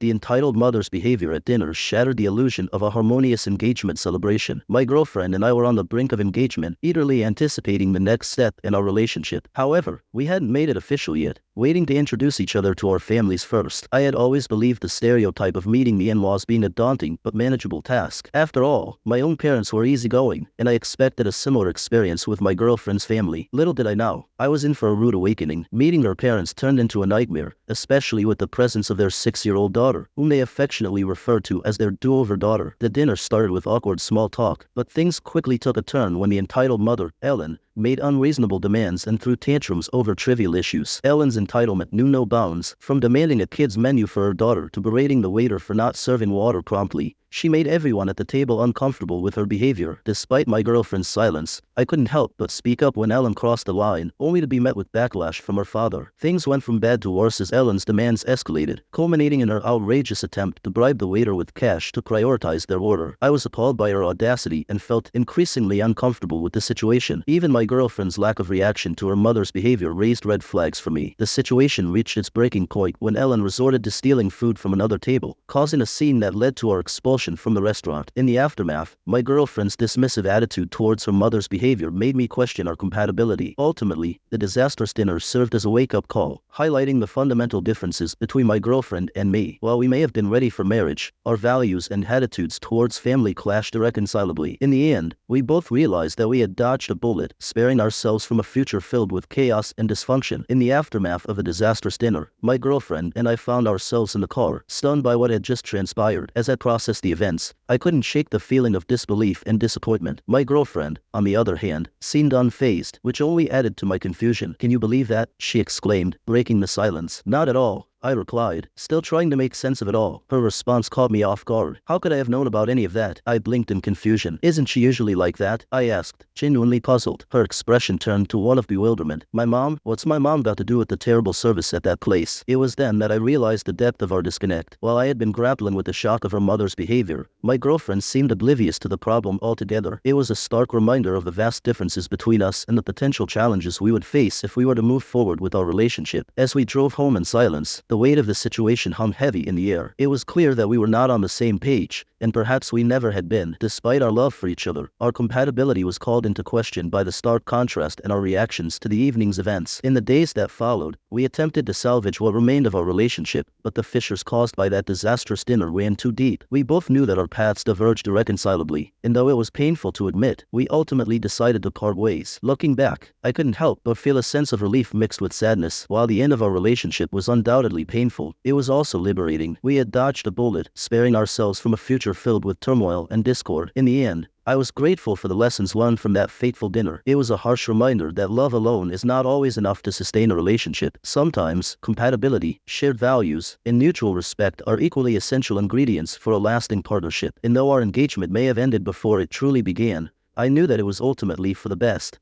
The entitled mother's behavior at dinner shattered the illusion of a harmonious engagement celebration. My girlfriend and I were on the brink of engagement, eagerly anticipating the next step in our relationship. However, we hadn't made it official yet, waiting to introduce each other to our families first. I had always believed the stereotype of meeting the in-laws being a daunting but manageable task. After all, my own parents were easygoing, and I expected a similar experience with my girlfriend's family. Little did I know, I was in for a rude awakening. Meeting her parents turned into a nightmare, especially with the presence of their 6-year-old daughter, whom they affectionately referred to as their do-over daughter. The dinner started with awkward small talk, but things quickly took a turn when the entitled mother, Ellen, made unreasonable demands and threw tantrums over trivial issues. Ellen's entitlement knew no bounds, from demanding a kid's menu for her daughter to berating the waiter for not serving water promptly. She made everyone at the table uncomfortable with her behavior. Despite my girlfriend's silence, I couldn't help but speak up when Ellen crossed the line, only to be met with backlash from her father. Things went from bad to worse as Ellen's demands escalated, culminating in her outrageous attempt to bribe the waiter with cash to prioritize their order. I was appalled by her audacity and felt increasingly uncomfortable with the situation. Even my girlfriend's lack of reaction to her mother's behavior raised red flags for me. The situation reached its breaking point when Ellen resorted to stealing food from another table, causing a scene that led to our expulsion from the restaurant. In the aftermath, my girlfriend's dismissive attitude towards her mother's behavior made me question our compatibility. Ultimately, the disastrous dinner served as a wake-up call, highlighting the fundamental differences between my girlfriend and me. While we may have been ready for marriage, our values and attitudes towards family clashed irreconcilably. In the end, we both realized that we had dodged a bullet, sparing ourselves from a future filled with chaos and dysfunction. In the aftermath of a disastrous dinner, my girlfriend and I found ourselves in the car, stunned by what had just transpired. As I processed the events, I couldn't shake the feeling of disbelief and disappointment. My girlfriend, on the other hand, seemed unfazed, which only added to my confusion. "Can you believe that?" she exclaimed, breaking the silence. "Not at all," I replied, still trying to make sense of it all. Her response caught me off guard. "How could I have known about any of that?" I blinked in confusion. "Isn't she usually like that?" I asked, genuinely puzzled. Her expression turned to one of bewilderment. "My mom? What's my mom got to do with the terrible service at that place?" It was then that I realized the depth of our disconnect. While I had been grappling with the shock of her mother's behavior, my girlfriend seemed oblivious to the problem altogether. It was a stark reminder of the vast differences between us and the potential challenges we would face if we were to move forward with our relationship. As we drove home in silence, the weight of the situation hung heavy in the air. It was clear that we were not on the same page, and perhaps we never had been. Despite our love for each other, our compatibility was called into question by the stark contrast in our reactions to the evening's events. In the days that followed, we attempted to salvage what remained of our relationship, but the fissures caused by that disastrous dinner ran too deep. We both knew that our paths diverged irreconcilably, and though it was painful to admit, we ultimately decided to part ways. Looking back, I couldn't help but feel a sense of relief mixed with sadness. While the end of our relationship was undoubtedly painful, it was also liberating. We had dodged a bullet, sparing ourselves from a future filled with turmoil and discord. In the end, I was grateful for the lessons learned from that fateful dinner. It was a harsh reminder that love alone is not always enough to sustain a relationship. Sometimes, compatibility, shared values, and mutual respect are equally essential ingredients for a lasting partnership. And though our engagement may have ended before it truly began, I knew that it was ultimately for the best.